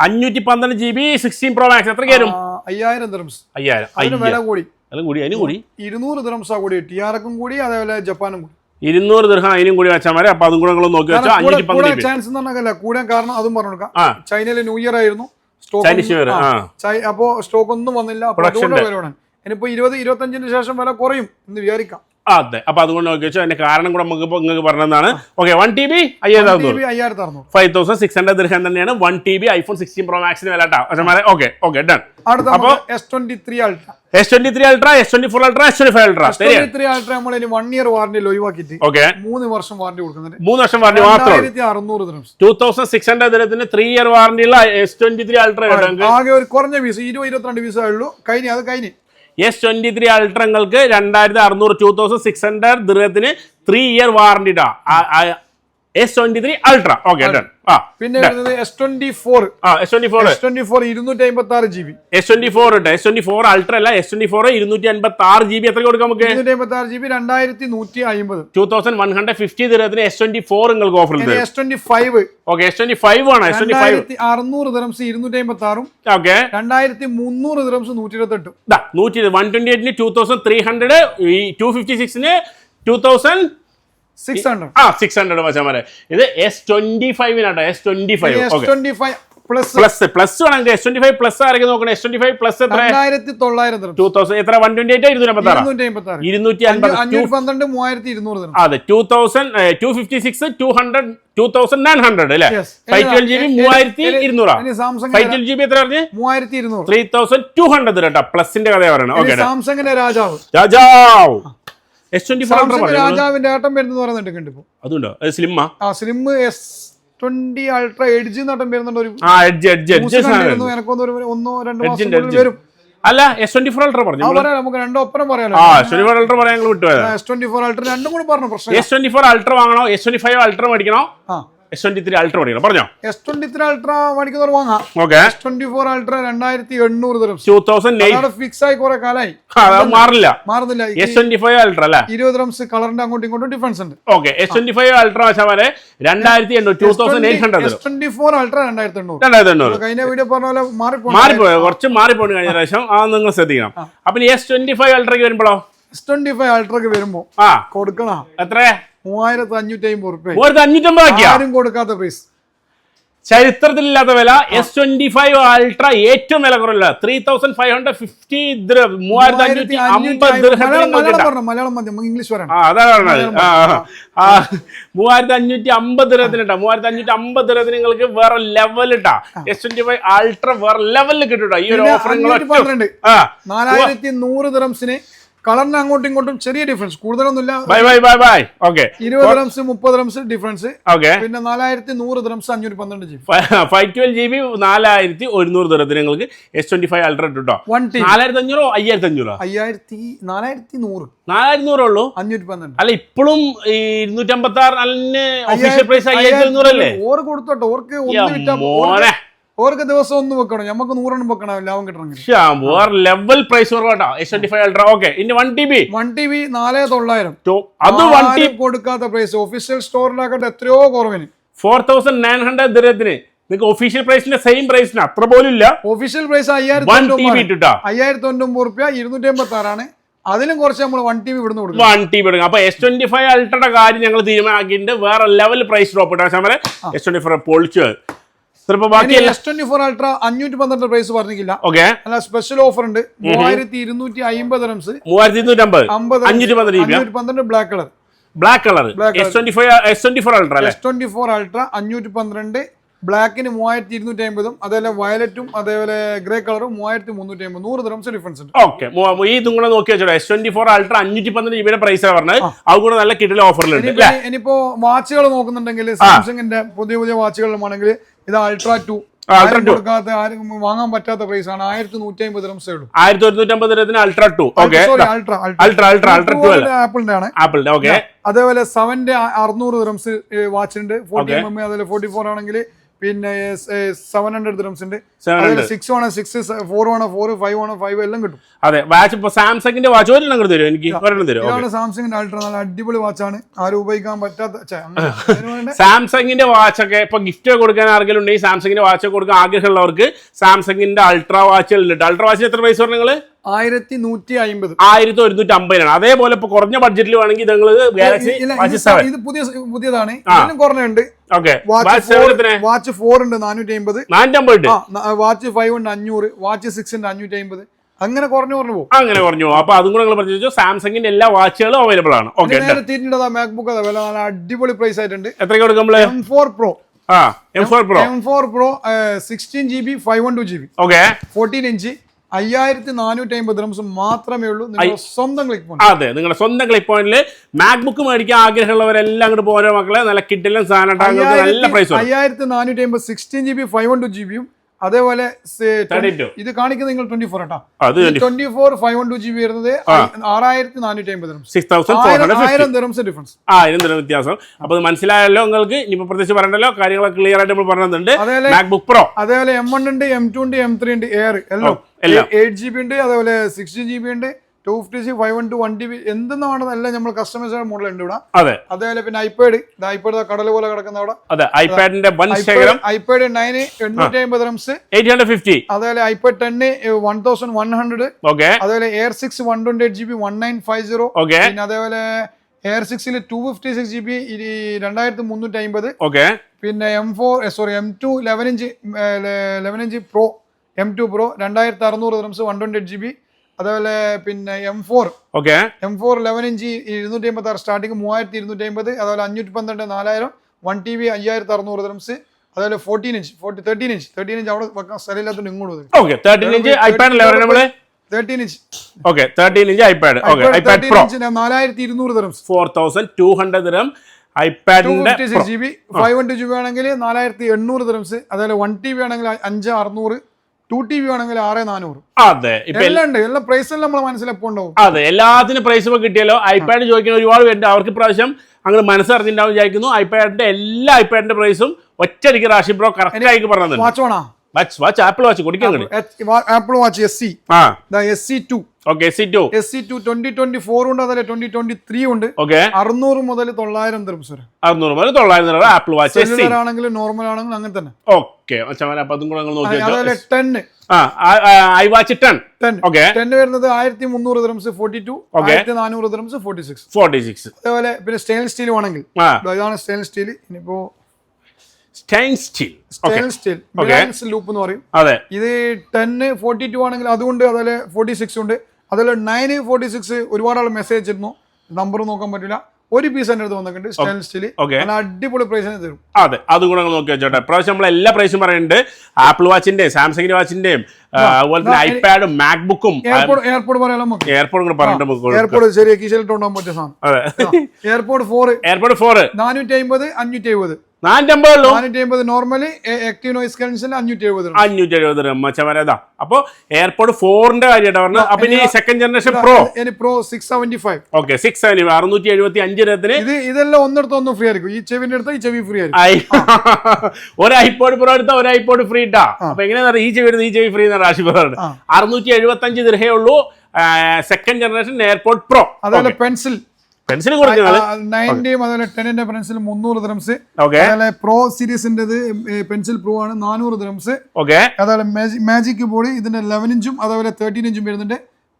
512 GB 16 Pro Max എത്ര കയറും? 5000 dirhams. 5000 വില കൂടി. അതിന് കൂടി 200 dirhams കൂടി. TRക്കും കൂടി, അതേപോലെ ജപ്പാനും കൂടി. 200 ദിർഹം അതിനും കൂടി വെച്ചാൽ മതി. അപ്പൊ അതും കൂടെ നിങ്ങൾ നോക്കി വെച്ചാൽ 512 ചാൻസ് എന്ന് പറഞ്ഞാൽ കൂടാൻ കാരണം അതും പറഞ്ഞു കൊടുക്കാം. ചൈനയിൽ ന്യൂ ഇയർ ആയിരുന്നു, അപ്പോ സ്റ്റോക്ക് ഒന്നും വന്നില്ല. ഇനിയിപ്പോ 20-25 ശേഷം വില കുറയും എന്ന് വിചാരിക്കാം. അതെ, അപ്പൊ അതുകൊണ്ട് നോക്കി വെച്ചാൽ അതിന്റെ കാരണം കൂടെ നമുക്ക് നിങ്ങൾക്ക് പറഞ്ഞതാണ്. ഓക്കെ, 1 TB 5600, 5600 ദിർഹം തന്നെയാണ് 1 TB iPhone 16 Pro Max വില കേട്ടോ. Okay, done. അപ്പൊ S23 Ultra, S23 Ultra, S24 Ultra, S25 Ultra. S23 Ultra നമ്മൾ 1 ഇയർ വാറന്റി ഒഴിവാക്കിയിട്ട് 3 വർഷം വാറന്റി കൊടുക്കുന്നുണ്ട്. 3 വർഷം വാറന്റി മാത്രം. 2600 dirhams. 2600 ദിർഹത്തിന് 3 ഇയർ വാറന്റി ഉള്ള S23 Ultra. ആകെ ഒരു കുറഞ്ഞ പീസ് 20-22 പീസേ ഉള്ളൂ. കഴിഞ്ഞു. S23 Ultra നിങ്ങൾക്ക് 2600 2600 ദിർഹത്തിന് 3 ഇയർ വാറന്റി ഇടാ. S23 Ultra. Okay, done. പിന്നെ S24 256 GB. S24 Ultra അല്ല, S24 256 GB. എത്ര കൊടുക്കാം നമുക്ക്? 256 GB 2150. 2150 ദിർഹത്തിന് S24 നിങ്ങൾക്ക് ഓഫർ ഉണ്ട്. S25 ഓക്കെ, S25 ആണ്. S25 600 dirhams 256. Okay, 2300 dirhams 128. 128ന് 2300, 256ന് 2600. 600 മച്ചാമാരെ. ഇത് S25 നാട്ടോ. S25 പ്ലസ് വേണമെങ്കിൽ S25 പ്ലസ് ആരെങ്കിലും നോക്കണം. S25 പ്ലസ് എത്ര? 2900. 2000 എത്ര? 128 256 250. അതെ, 256 200 2900 അല്ലേ? 512 GB 3200. 512 GB എത്ര പറഞ്ഞു? 3200. 3200 കേട്ടോ. പ്ലസിന്റെ കഥ പറയണം. ഓക്കെ, സാംസങ്ങിന്റെ രാജാവ് S24 രാജാവിന്റെ ആട്ടം വരുന്നത് പറയുന്നുണ്ട്. അതുണ്ടോ? സ്ലിമ്മ സ്ലിം S20 Ultra എഡ്ജ് നാട്ടം വരുന്നുണ്ട്. ഒരു വരും. അല്ല, S24 Ultra പറഞ്ഞു. നമുക്ക് രണ്ടും ഒപ്പരം പറയാലോ. S24 Ultra പറയാൻ ഞങ്ങൾ വിട്ടുപോയത്. S24 Ultra രണ്ടും കൂടി പറഞ്ഞു. പ്രശ്നം S24 Ultra വാങ്ങണോ, S25 Ultra മേടിക്കണോ, S23 Ultra മേടിക്കണം? പറഞ്ഞോ. S23 Ultra മേടിക്കുന്നവർ വാങ്ങാം. Okay, S24 Ultra 2800 dirhams. 2008 fix ആയി കുറെ കാലായി, മാറുന്നില്ല. S25 Ultra അല്ലേ? 20 dirhams കളറിന്റെ അങ്ങോട്ടും ഇങ്ങോട്ടും ഡിഫറൻസ് ഉണ്ട്. ഓക്കെ, S25 Ultra വെച്ചാൽ 2800. S24 Ultra 2800. കഴിഞ്ഞ വീഡിയോ പറഞ്ഞ പോലെ മാറിപ്പോയി, കുറച്ച് മാറിപ്പോയി കഴിഞ്ഞ പ്രാവശ്യം. ആ, നിങ്ങൾ ശ്രദ്ധിക്കണം. അപ്പൊ S25 Ultra വരുമ്പോഴോ? S25 Ultra വരുമ്പോ കൊടുക്കണ എത്ര? 3550 രൂപ. 3550 ആരും കൊടുക്കാത്ത പ്രൈസ്, ചരിത്രത്തിലില്ലാത്ത വില. S25 Ultra ഏറ്റവും വില കുറവില്ല. 3550 ദിർഹം, 3550 ദിർഹത്തിന്. മലയാളം മതി, ഇംഗ്ലീഷ് പറയണം. അതാണ് 3550 ദിർഹത്തിന് ഇട്ടാ. 3550 ദിർഹത്തിന് നിങ്ങൾക്ക് വേറെ ലെവൽ ഇട്ടാ. S25 Ultra വേറെ ലെവലിൽ കിട്ടും ഈ ഒരു ഓഫർ. 4100 ദിർഹംസിന് കളറിന് അങ്ങോട്ടും ഇങ്ങോട്ടും ചെറിയ ഡിഫറൻസ്, കൂടുതലൊന്നുമില്ല. 20 dirhams 30 dirhams difference. പിന്നെ 4100 dirhams 512 GB. 512 GB 4100 ദിർഹത്തിന് നിങ്ങൾക്ക് S25 Ultra ഇട്ടോ. 4500 5500 400 ഉള്ളൂ. 512 അല്ല, ഇപ്പോഴും 256 ഒഫീഷ്യൽ പ്രൈസ് 5500 അല്ലേ? ഓർ കൊടുത്തോട്ടെ, ഓർക്ക് ഓർക്ക് ദിവസം ഒന്ന് വെക്കണം, നമുക്ക് 100 വെക്കണം ലാഭം കിട്ടണമെങ്കിൽ. ലെവൽ പ്രൈസ് കുറവാട്ടോ S25 Ultra. ഓക്കെ, ഇനി 1 TB 4900. അത് 1 TB കൊടുക്കാത്ത പ്രൈസ്. ഒഫീഷ്യൽ സ്റ്റോറിലാക്കട്ടെ എത്രയോ കുറവിന് 4900 ദിർഹത്തിന് നിങ്ങൾക്ക് ഒഫീഷ്യൽ പ്രൈസിന്റെ സെയിം പ്രൈസിന് അത്ര പോലും ഇല്ല. ഒഫീഷ്യൽ പ്രൈസ് 5099 രൂപ. 286 ആണ്. അതിലും കുറച്ച് നമ്മൾ 1 TB ഇവിടുന്ന് കൊടുക്കും. 1 TB എടുക്കും. അപ്പൊ S25 Ultra'യുടെ കാര്യം ഞങ്ങൾ തീരുമാനമാക്കിയിട്ടുണ്ട്. വേറെ ലെവൽ പ്രൈസ് ഡ്രോപ്പ് ഇട്ടാ S24 പൊളിച്ചു. S24 Ultra 512 പ്രൈസ് പറഞ്ഞില്ല. അല്ല, സ്പെഷ്യൽ ഓഫർ ഉണ്ട്. 3250 dirhams. 512 black colour. S24 Ultra അല്ലേ? S24 Ultra 512 ബ്ലാക്കിന് 3250, അതേപോലെ വയലറ്റും അതേപോലെ ഗ്രേ കളറും 3350, 100 ദിർഹംസ് ഡിഫറൻസ് ഉണ്ട്. ഓക്കെ, ഈ ഇതും കൂടെ നോക്കി വെച്ചോ. S24 അൾട്ര 512 GB പ്രൈസാണ് പറഞ്ഞത്. അത് കൂടെ നല്ല കിടിലൻ ഓഫറിലുണ്ട്. ഇനിയിപ്പോ വാച്ചുകൾ നോക്കുന്നുണ്ടെങ്കിൽ സാംസങ്ങിന്റെ പുതിയ വാച്ചുകളിലുമാണെങ്കിൽ ഇത് അൾട്ര 2 കൊടുക്കാത്ത ആരും വാങ്ങാൻ പറ്റാത്ത പ്രൈസ് ആണ്. 1150 ദിർഹംസേ ഉള്ളൂ. 1150 ദിർഹത്തിന് അൾട്ര 2. ഓക്കെ, ആപ്പിളിന്റെ ആണ്. ആപ്പിളിന്റെ. ഓക്കെ, അതേപോലെ 7ന്റെ 600 ദിർഹംസ് വാച്ച് ഉണ്ട്. 40 mm അതേപോലെ 44 ആണെങ്കിൽ പിന്നെ 700 ദിർഹംസ് ഉണ്ട്. 6 ആണ് 6, 4 ആണ് 4, 5 ആണ് 5, എല്ലാം കിട്ടും. അതെ, വാച്ച് ഇപ്പൊ സാംസങ്ങിന്റെ വാച്ച് ഒരെണ്ണം തരും എനിക്ക്, ഒരെണ്ണം തരും. ഇതാണ് സാംസങ്ങിന്റെ അൾട്ര, നല്ല അടിപൊളി വാച്ചാണ്. ആരും ഉപയോഗിക്കാൻ പറ്റാത്ത സാംസങ്ങിന്റെ വാച്ചൊക്കെ ഇപ്പൊ ഗിഫ്റ്റ് കൊടുക്കാൻ ആർക്കെങ്കിലും ഉണ്ടെങ്കിൽ സാംസങ്ങിന്റെ വാച്ച് കൊടുക്കാൻ ആഗ്രഹമുള്ളവർക്ക് സാംസങ്ങിന്റെ അൾട്ര വാച്ചുകളുണ്ട്. അൾട്ര വാച്ചിന് എത്ര പൈസ പറഞ്ഞാൽ 1150, 1150 ആണ്. അതേപോലെ ഇപ്പൊ കുറഞ്ഞ ബഡ്ജറ്റിൽ വേണമെങ്കിൽ നിങ്ങൾ ഗാലക്സി വാച്ച് 7, ഇത് പുതിയതാണ്, ഇതിലും കുറഞ്ഞുണ്ട്. ഓക്കെ, വാച്ച് 4 ഉണ്ട് 450, വാച്ച് 5 ഉണ്ട് 500, വാച്ച് 6 ഉണ്ട് 550, അങ്ങനെ കുറഞ്ഞു പോകും. അങ്ങനെ കുറഞ്ഞു. അപ്പൊ അതും കൂടെ നിങ്ങൾ പറഞ്ഞു, സാംസങ്ങിന്റെ എല്ലാ വാച്ചുകളും അവൈലബിൾ ആണ്. ഓക്കെ, മാക്ബുക്ക് വില നല്ല അടിപൊളി പ്രൈസ് ആയിട്ടുണ്ട്. എത്രയ്ക്ക് കൊടുക്കും നമ്മള്? M4 Pro, M4 Pro 16 GB 512 GB, okay, 14 inch, 5450 dirhams മാത്രമേ ഉള്ളൂ. നിങ്ങളുടെ സ്വന്തം ക്ലിക്ക് പോയിന്റ്. അതെ, നിങ്ങളുടെ സ്വന്തം ക്ലിക്ക് പോയിന്റിൽ മാക്ബുക്ക് മേടിക്കാൻ ആഗ്രഹമുള്ളവരെല്ലാം അങ്ങോട്ട് പോരോ മക്കളെ. നല്ല കിട്ടിലും സാധനം, നല്ല പ്രൈസ്. 5450 16 GB 512 GB യും അതേപോലെ ഇത് കാണിക്കുന്നത് നിങ്ങൾ 24 കേട്ടോ. 24 512 GB വരുന്നത് 6450, 1000 ദിർഹംസ് ഡിഫറൻസ്, 1000 ദിർഹം വ്യത്യാസം. അപ്പൊ അത് മനസ്സിലായല്ലോ നിങ്ങൾക്ക്. ഇനിയിപ്പോ പ്രത്യേകിച്ച് പറയണ്ടല്ലോ, കാര്യങ്ങളൊക്കെ ക്ലിയർ ആയിട്ട് നമ്മൾ പറഞ്ഞിട്ടുണ്ട്. മാക്ബുക്ക് പ്രോ, അതേപോലെ M1 ഉണ്ട്, M2 ഉണ്ട്, M3 ഉണ്ട്, എയർ എല്ലാം 8 GB ഉണ്ട്, അതേപോലെ 16 GB ഉണ്ട്, 256, 512, 1 TB എന്തെന്നാണെന്നല്ല നമ്മൾ കസ്റ്റമൈസ്ഡ് മോഡൽ ഉണ്ട് ഇവിടെ. അതെ, അതേപോലെ പിന്നെ ഐപാഡ് കടൽ പോലെ കിടക്കുന്ന അവിടെ. അതെ, ഐപാഡിന്റെ ഐപാഡ് 9 850 ദിർഹംസ്, 850. അതേപോലെ ഐപാഡ് 10 1100. ഓക്കെ, അതേപോലെ എയർ 6 128 GB 1950. ഓക്കെ, പിന്നെ അതേപോലെ എയർ 6 256 GB 2350. ഓക്കെ, പിന്നെ M2 11 inch pro, M2 Pro 2600 dirhams, 128 GB. അതേപോലെ പിന്നെ M4 11 ഇഞ്ച് 256 സ്റ്റാർട്ടിങ് 3250. അതേപോലെ 512 4000, 1 TB 5600 ദിർഹംസ്. അതേപോലെ 13 ഇഞ്ച് അവിടെ വെക്കാൻ സ്ഥലമില്ലാത്തതുകൊണ്ട് ഇങ്ങോട്ട് വരും. 13 inch iPad 13 inch. Okay, 13 inch iPad. Okay, iPad pro 4200 dirhams, 4200 ദിർഹം. ഐപാഡിന്റെ 256 GB 512 GB ആണെങ്കിൽ 4800 ദിർഹംസ്. അതേപോലെ 1 TB ആണെങ്കിൽ 5600, 2 TB ആണെങ്കിൽ 6400. അതെ, എല്ലാ പ്രൈസും നമ്മൾ മനസ്സിലെപ്പോണ്ടാവും. അതെ, എല്ലാത്തിനും പ്രൈസ് ഇപ്പൊ കിട്ടിയല്ലോ. ഐപാഡ് ചോദിക്കുന്ന ഒരുപാട് പേരുണ്ട്, അവർക്ക് പ്രാവശ്യം അങ്ങനെ മനസ്സറിഞ്ഞിട്ടുണ്ടാവും വിചാരിക്കുന്നു. എല്ലാ ഐപാഡിന്റെ പ്രൈസും ഒറ്റയടിക്ക് റാഷി ബ്രോ കറക്റ്റ് ആയിട്ട് പറഞ്ഞത്. വാച്ച് ആപ്പിൾ വാച്ച് കൊടുക്കാൻ apple watch SC2. Okay, SC2 2024 ഉണ്ട്, അതല്ലേ 2023 ഉണ്ട്. ഓക്കെ, 600 മുതൽ 900 ദിർഹംസ് വരെ. 600 മുതൽ 900 ദിർഹം ആപ്പിൾ വാച്ച് ആണെങ്കിലും നോർമൽ ആണെങ്കിലും അങ്ങനെ തന്നെ. ഓക്കെ, അപ്പൊ അതും കൂടെ നോക്കി. അതേപോലെ 10 iWatch 10. ഓക്കെ, 10 വരുന്നത് 1300 ദിർഹംസ് 42, 1400 ദിർഹംസ് 46. അതേപോലെ പിന്നെ സ്റ്റെയിൻലെസ് സ്റ്റീൽ ആണെങ്കിൽ ഇതാണ് സ്റ്റെയിൻലെസ് സ്റ്റീൽ. ഇനിയിപ്പോ സ്റ്റെയിൻലെസ് ലൂപ്പ് എന്ന് പറയും. അതെ, ഇത് 10 42 ആണെങ്കിൽ അതുകൊണ്ട്, അതേപോലെ 46 ഉണ്ട്. അതേപോലെ 946 ഒരുപാട് ആൾ മെസ്സേജ് ഇടുന്നു, നമ്പർ നോക്കാൻ പറ്റില്ല. ഒരു പീസ് എൻ്റെ അടുത്ത് വന്നിട്ടുണ്ട് സ്റ്റെയിൻലെസ് സ്റ്റീൽ, അടിപൊളി പ്രൈസിന് തരും. അതെ, അതും കൂടെ നോക്കി വെച്ചോട്ടെ. പ്രാവശ്യം നമ്മൾ എല്ലാ പ്രൈസും പറയുന്നുണ്ട്. ആപ്പിൾ വാച്ചിന്റെയും സാംസങ്ങിന്റെ വാച്ചിന്റെയും അതുപോലെ തന്നെ ഐപാഡും മാക്ബുക്കും എയർപോർട്ട് പറയാം. എയർപോർട്ട് ശരി, കീശയിലിട്ടുണ്ടാൻ പറ്റിയ സാധനം. Airport 4 450 570 450 normally active noise cancel 570 മച്ചവരതാ. അപ്പൊ എയർപോർട്ട് 4ന്റെ കാര്യമായിട്ട് പറഞ്ഞു. അപ്പൊ ഇനി സെക്കൻഡ് ജനറേഷൻ പ്രോ 675. ഓക്കെ, 675 രൂപത്തിന് ഇതെല്ലാം ഒന്നിടത്ത് ഒന്നും ഫ്രീ ആയിരിക്കും. ഈ ചെവിന്റെ അടുത്ത് ഈ ചെവി ഫ്രീ ആയിരിക്കും. ഒരു ഐപോഡ് പ്രോ എടുത്ത ഒരു ഐപോഡ് ഫ്രീ ഇട്ടാ. അപ്പൊ എങ്ങനെയാ ഈ ചെവി എടുത്ത് ഈ ചെവി ഫ്രീ എന്നാണ് റാഷി പറഞ്ഞത്. 675 ദിർഹേ ഉള്ളൂ സെക്കൻഡ് ജനറേഷൻ എയർപോർട്ട് പ്രോ. അതേപോലെ പെൻസിൽ കൊടുക്കുന്നത് 9ന്റെയും അതേപോലെ 10ന്റെ പെൻസിൽ 300 ദിർഹംസ്. അതേപോലെ പ്രോ സീരീസിന്റെ പെൻസിൽ പ്രോ ആണ് 400 ദിർഹംസ്. അതേപോലെ മാജിക് ബോർഡ് ഇതിന്റെ 11 ഇഞ്ചും അതേപോലെ 13 ഇഞ്ചും വരുന്നുണ്ട്.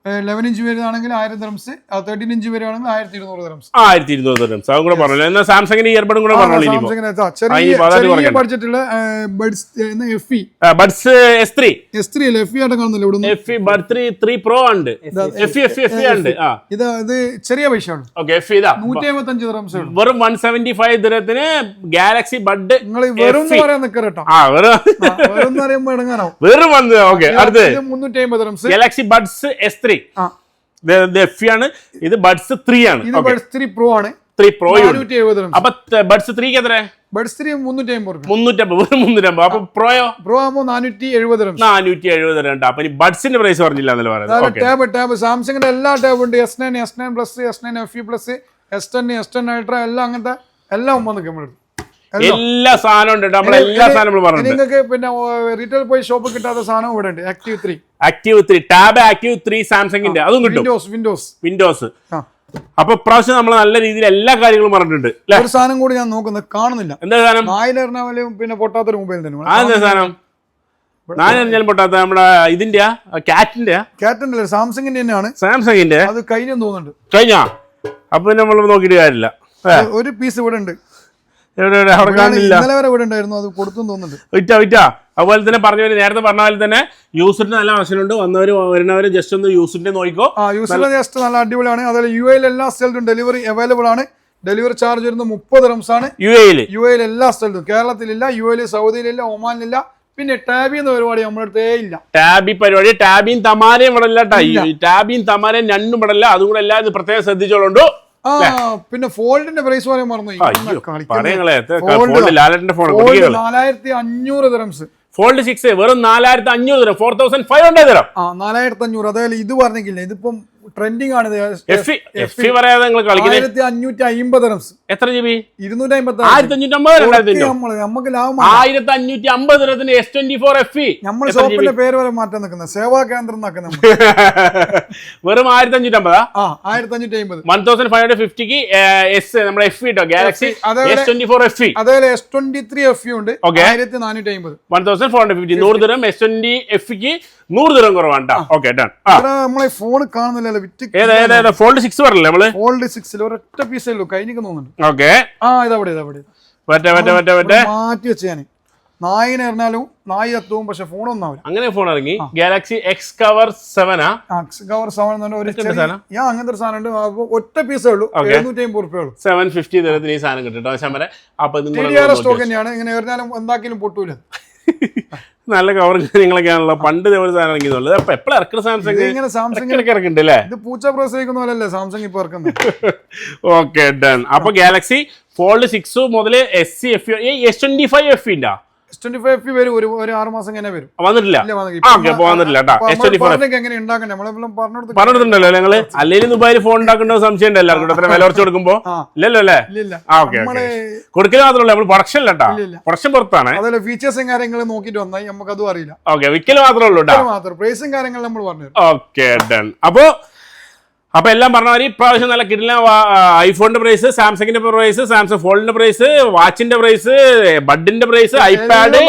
11 ഇഞ്ച് വരുവാണെങ്കിൽ 1000 ദിർഹംസ്, 13 ഇഞ്ച് വരുവാണെങ്കിൽ 1200 ദിർഹംസ്. 1200 ദിർഹംസ്. അതും കൂടെ പറഞ്ഞു. എന്നാൽ സാംസങ്ങിന്റെ ഇയർബഡും കൂടെ പറഞ്ഞു. ചെറിയ ബഡ്ജറ്റുള്ള ബഡ്സ് ബഡ്സ് S3 അല്ല FE ആയിട്ട് കാണുന്നില്ല ഇവിടെ. FE ബഡ് 3 Pro ഉണ്ട്. FE ഉണ്ട്. ഇത് ചെറിയ പൈസയാണ്. ഓക്കേ, FE ഇതാ 175 ദിർഹംസ്. വെറും 175 ദിർഹത്തിന് ഗാലക്സി ബഡ്. നിങ്ങൾ വെറും പറയാൻ നിൽക്കട്ടോ. വെറും പറയുമ്പോൾ ഇടങ്ങാനാവും. വെറും വന്ന്. ഓക്കെ, അടുത്ത് 350 ദിർഹംസ് ഗാലക്സി ബഡ്സ് S3. ഇത് FE ആണ്. ഇത് ബഡ്സ് 3 ആണ്. ഇത് ബഡ്സ് 3 Pro ആണ്. 3 Pro 470 ദിർഹംസ്. അപ്പൊ ബഡ്സ് 3 ക്ക് എത്ര? ബഡ്സ് 3 350. 350. അപ്പൊ പ്രോയോ? പ്രോ ആകുമ്പോൾ 470 ദിർഹംസ്. 470 ദിർഹം. അപ്പൊ ഇനി ബഡ്സിന്റെ പ്രൈസ് പറഞ്ഞില്ല എന്നല്ലേ പറയുന്നത്. ടാബ് സാംസങ്ങിന്റെ എല്ലാ ടാബ് ഉണ്ട്. S9, S9 plus, S9 FE plus, S10, S10 ultra എല്ലാം അങ്ങനത്തെ എല്ലാം വന്നിരിക്കും. എല്ലാ സാധനവും ഉണ്ട്. നമ്മളെല്ലാ സാധനങ്ങളും പറഞ്ഞു. നിങ്ങൾക്ക് പിന്നെ റീറ്റെയിൽ പോയി ഷോപ്പ് കിട്ടാത്ത സാധനം ഇവിടെ ഉണ്ട്. ആക്റ്റീവ് 3 ടാബ്, ആക്റ്റീവ് 3 സാംസങ്ങിന്റെ അതും കിട്ടും. വിൻഡോസ്. അപ്പൊ പ്രാവശ്യം നമ്മൾ നല്ല രീതിയിൽ എല്ലാ കാര്യങ്ങളും പറഞ്ഞിട്ടുണ്ട്. ഒരു സാധനം കൂടി ഞാൻ നോക്കുന്നത് കാണുന്നില്ല. എന്താ സാധനം? നായിലെറിഞ്ഞാലും പിന്നെ പൊട്ടാത്തൊരു മൊബൈൽ തന്നെ. എന്താ സാധനം? നാലെറിഞ്ഞാലും പൊട്ടാത്ത നമ്മുടെ ഇതിന്റെ കാറ്റിന്റെ സാംസങ്ങിന്റെ തന്നെയാണ്. സാംസങ്ങിന്റെ അത് കഴിഞ്ഞെന്ന് തോന്നുന്നുണ്ട്. കഴിഞ്ഞാ? അപ്പൊ നമ്മൾ നോക്കിയിട്ട് കാര്യമില്ല. ഒരു പീസ് ഇവിടെ ഉണ്ട്. അവിടെ കാണില്ല. ഇന്നലെ വരെ ഇവിടെ ഉണ്ടായിരുന്നു. അത് കൊടുത്തു തോന്നുന്നുണ്ട്. വിറ്റാ. അതുപോലെ തന്നെ നേരത്തെ പറഞ്ഞ പോലെ തന്നെ യൂസറിന്റെ നല്ല ആവശ്യമുണ്ട്. വരുന്നവര് ജസ്റ്റ് ഒന്ന് യൂസറിന്റെ നോക്കിക്കോ. യൂസറിന്റെ ജസ്റ്റ് നല്ല അടിപൊളിയാണ്. അതുപോലെ UAE എല്ലാ സ്ഥലത്തും ഡെലിവറി അവൈലബിൾ ആണ്. ഡെലിവറി ചാർജ് വരുന്നത് 30 ദിർഹംസ് ആണ്. UAE എല്ലാ സ്ഥലത്തും. കേരളത്തിലില്ല, UAE സൗദിയിലില്ല, ഒമാനിലില്ല. പിന്നെ ടാബി എന്ന പരിപാടി നമ്മുടെ അടുത്തേ ഇല്ല. ടാബിയും തമാരയും ഇവിടെ ഇല്ല. ടാബിയും തമാരയും രണ്ടും ഇവിടെ ഇല്ല. അതും കൂടെ എല്ലാവരും പ്രത്യേകം ശ്രദ്ധിച്ചോളുണ്ടോ. പിന്നെ ഫോൾഡിന്റെ പ്രൈസ് പറയാൻ മറന്നു. 4500 ദിർഹംസ്. ഫോൾഡ് 6 വെറും 4500 ദിർഹം. 4500 ദിർഹം. 4500. അതായത് ഇത് പറഞ്ഞില്ല, ഇതിപ്പം ട്രെൻഡിങ് ആണ്. FE പറയാതെ നിങ്ങൾ കളിക്കുന്നത് 1550 ദിർഹംസ്. എത്ര GB? 250. 1550. നമുക്ക് ലാഭം. 1550 ദിർഹത്തിന് S24 FE. നമ്മൾ ഷോപ്പിന്റെ പേര് വരെ മാറ്റാൻ നിൽക്കുന്നത് സേവാ കേന്ദ്രം എന്നാക്കുന്നത്. വെറും 1550. 1550. 1550ക്ക് നമ്മുടെ FE കേട്ടോ, ഗാലക്സി S24 FE. അതേപോലെ S23 FE ഉണ്ട്. 1450. 1450. 100 ദിർഹം. S20 FEക്ക് 100 ദിർഹം കുറവാണ്. Okay, done. നമ്മളെ ഫോൺ കാണുന്നില്ലല്ലോ. ഫോൾഡ് 6 പറഞ്ഞല്ലേ നമ്മള്? ഫോൾഡ് 6 ഒരൊറ്റ പീസേ ഉള്ളൂ. കഴിഞ്ഞിട്ട് തോന്നുന്നുണ്ട്. ഓക്കെ, ഇതവിടെ മാറ്റി വെച്ച് ഞാൻ നായിനെ എറിഞ്ഞാലും നായി എത്തും. പക്ഷെ ഫോൺ ഒന്നാവില്ല. അങ്ങനെ ഫോൺ ഇറങ്ങി. Galaxy X Cover 7. X-Cover 7 അങ്ങനത്തെ ഒരു സാധനം ഉണ്ട്. ഒറ്റ പീസേ ഉള്ളൂ. 750 രൂപയേ ഉള്ളൂ. 750 ദിർഹത്തിന് ഈ സാധനം കിട്ടും. അപ്പൊ സ്റ്റോക്ക് തന്നെയാണ്. ഇങ്ങനെ എറിഞ്ഞാലും എന്താക്കിയാലും പൊട്ടൂല. നല്ല കവർ കാര്യങ്ങളൊക്കെയാണല്ലോ. പണ്ട് ഇതേപോലെ സാധനം ഇറങ്ങിയതുള്ളത്. അപ്പൊ എപ്പോഴും ഇറക്കുന്ന സാംസങ് ഇറക്കുന്നുണ്ട് അല്ലേ? ഇത് പൂച്ച പ്രസവിക്കുന്ന പോലല്ലേ സാംസങ് ഇപ്പൊ ഇറക്കുന്നത്. Okay, done. അപ്പൊ ഗാലക്സി ഫോൾഡ് 6 മുതൽ SE FE S25 FE ഉണ്ടാ? S25 FE വരും. ഒരു 6 മാസം കഴിഞ്ഞാൽ വരും. വന്നിട്ടില്ല. പറഞ്ഞിട്ടുണ്ടല്ലോ നിങ്ങള്. അല്ലെങ്കിൽ ദുബായിൽ ഫോൺ ഉണ്ടാക്കേണ്ട സംശയം ഉണ്ട് എല്ലാവർക്കും. അത്ര വില കുറച്ച് കൊടുക്കുമ്പോ ഇല്ലല്ലോ അല്ലേ? കൊടുക്കൽ മാത്രമല്ല, നമ്മൾ പ്രൊഡക്ഷൻ ഇല്ലട്ടാ. പ്രൊഡക്ഷൻ പുറത്താണ്. അതല്ല ഫീച്ചേഴ്സും കാര്യങ്ങളും നോക്കിട്ട് വന്നാൽ നമുക്ക് അതും അറിയില്ല. ഓക്കെ, വിക്കല് മാത്രമേ ഉള്ളൂ. പ്രൈസും കാര്യങ്ങളും നമ്മൾ പറഞ്ഞു. Okay, done. അപ്പൊ എല്ലാം പറഞ്ഞ മാതിരി ഇപ്രാവശ്യം നല്ല കിട്ടില്ല. ഐഫോണിന്റെ പ്രൈസ്, സാംസങ്ങിന്റെ പ്രൈസ്, സാംസങ് ഫോൾഡിന്റെ പ്രൈസ്, വാച്ചിന്റെ പ്രൈസ്, ബഡിന്റെ പ്രൈസ്, ഐപാഡ്,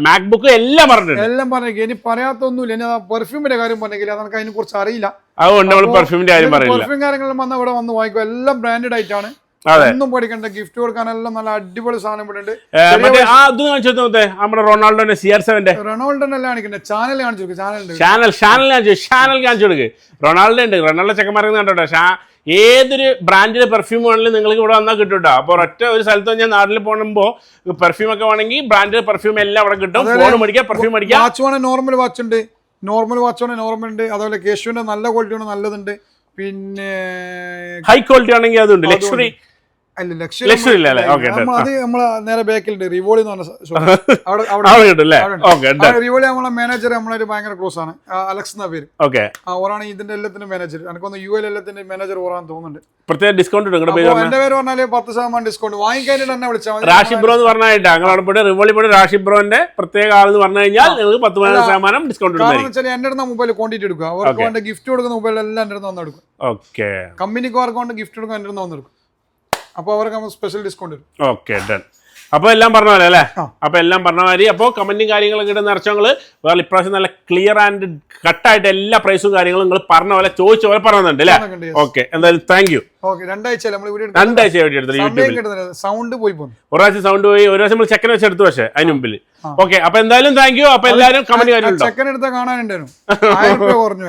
മാക്ബുക്ക് എല്ലാം പറഞ്ഞിട്ടുണ്ട്. ഇനി പറയാത്തൊന്നുമില്ല. ഇനി പെർഫ്യൂമിന്റെ കാര്യം പറഞ്ഞെങ്കിൽ അതൊക്കെ അതിനെ കുറിച്ച് അറിയില്ല. അതുകൊണ്ട് നമ്മൾ പെർഫ്യൂമിന്റെ കാര്യം പറയില്ല. പെർഫ്യൂം കാര്യങ്ങളും വന്നാൽ ഇവിടെ വന്ന് വാങ്ങിക്കും. എല്ലാം ബ്രാൻഡഡ് ആയിട്ടാണ്. ഒന്നും പഠിക്കണ്ട. ഗിഫ്റ്റ് കൊടുക്കാനെല്ലാം നല്ല അടിപൊളി സാധനം ഇവിടെ ഉണ്ട്. നമ്മുടെ റൊണാൾഡോന്റെ CR7 റൊണാൾഡോനെ കാണിക്കണ്ടേ? ചാനൽ കാണിച്ചു കൊടുക്കും. ചാനൽ കാണിച്ചു കൊടുക്ക്. റൊണാൾഡോ ഉണ്ട്. റൊണാൾഡോ ചെക്കന്മാർക്ക് കണ്ടോട്ടെ. ഏതൊരു ബ്രാൻഡിന്റെ പെർഫ്യൂം ആണെങ്കിലും നിങ്ങൾക്ക് ഇവിടെ വന്നാൽ കിട്ടും കേട്ടോ. അപ്പൊ ഒറ്റ ഒരു സ്ഥലത്ത് ഞാൻ നാട്ടിൽ പോകുമ്പോ പെർഫ്യൂം ഒക്കെ വേണമെങ്കിൽ ബ്രാൻഡിന്റെ പെർഫ്യൂം എല്ലാം അവിടെ കിട്ടും. ഫോൺ മേടിക്കാം, പെർഫ്യൂം മേടിക്കാം. വാച്ച് വേണേ നോർമൽ വാച്ച് ഉണ്ട്. നോർമൽ ഉണ്ട്. അതുപോലെ കേശുവിന്റെ നല്ല ക്വാളിറ്റി ആണ്, നല്ലതുണ്ട്. പിന്നെ ഹൈ ക്വാളിറ്റി ആണെങ്കിൽ അതുണ്ട്. ലക്ഷറി നേരെ ബാക്കിലുണ്ട്. റിവോളി എന്ന് പറഞ്ഞ റിവോളി നമ്മളെ മാനേജർ നമ്മളൊരു ഭയങ്കര ക്ലോസ് ആണ്. അലക്സ് എന്ന പേര്. ഓറാണ് ഇതിന്റെ എല്ലാത്തിന്റെ മാനേജർ. എനിക്കൊന്ന് UAE എല്ലാത്തിന്റെ മാനേജർ ഓറാൻ തോന്നുന്നുണ്ട്. പ്രത്യേക ഡിസ്കൗണ്ട് എന്റെ പേര് പറഞ്ഞാല് 10% ഡിസ്കൗണ്ട് വാങ്ങിക്കാനായിട്ട് തന്നെ വിളിച്ചാൽ മതി. റാഷിബ്രോ എന്ന് പറഞ്ഞാൽ റിവോളി റാഷിബ്രോന്റെ പ്രത്യേക ആളെന്ന് പറഞ്ഞു കഴിഞ്ഞാൽ നിങ്ങൾക്ക് 10% ഡിസ്കൗണ്ട്. കാരണം വെച്ചാൽ എന്റെ അടുത്ത മൊബൈൽ ക്വാണ്ടിറ്റി എടുക്കുക. അവർക്ക് വേണ്ട ഗിഫ്റ്റ് കൊടുക്കുന്ന മൊബൈൽ എല്ലാം എന്റെ അടുത്ത് വന്ന് എടുക്കും. കമ്പനിക്കാർക്ക് കൊണ്ട് ഗിഫ്റ്റ് കൊടുക്കാൻ എന്റെ അടുത്ത് വന്ന് എടുക്കും. അപ്പോൾ അവർക്ക് സ്പെഷ്യൽ ഡിസ്കൗണ്ട് വരും. Okay, done. അപ്പൊ എല്ലാം പറഞ്ഞ പോലെ അല്ലേ? അപ്പൊ എല്ലാം പറഞ്ഞ മാതിരി. അപ്പോൾ കമന്റും കാര്യങ്ങളൊക്കെ ഇടുന്ന ഇറച്ചങ്ങൾ വേറെ ഇപ്രാവശ്യം നല്ല ക്ലിയർ ആൻഡ് കട്ടായിട്ട് എല്ലാ പ്രൈസും കാര്യങ്ങളും നിങ്ങൾ പറഞ്ഞ പോലെ ചോദിച്ച പോലെ പറയുന്നുണ്ട് അല്ലേ? ഓക്കെ, എന്തായാലും താങ്ക് യു. രണ്ടാഴ്ച സൗണ്ട് പോയി പോകുന്നു. ഒരു പ്രാവശ്യം സൗണ്ട് പോയി, ഒരു പ്രാവശ്യം നമ്മൾ ചെക്കൻ വെച്ച് എടുത്തു, പക്ഷേ അതിന് മുമ്പിൽ. ഓക്കെ, അപ്പൊ എന്തായാലും താങ്ക് യു. അപ്പൊ എല്ലാവരും കമന്റ് കാര്യം ചെക്കൻ എടുത്താൽ കാണാനുണ്ടായിരുന്നു. 1000 രൂപ കുറഞ്ഞു.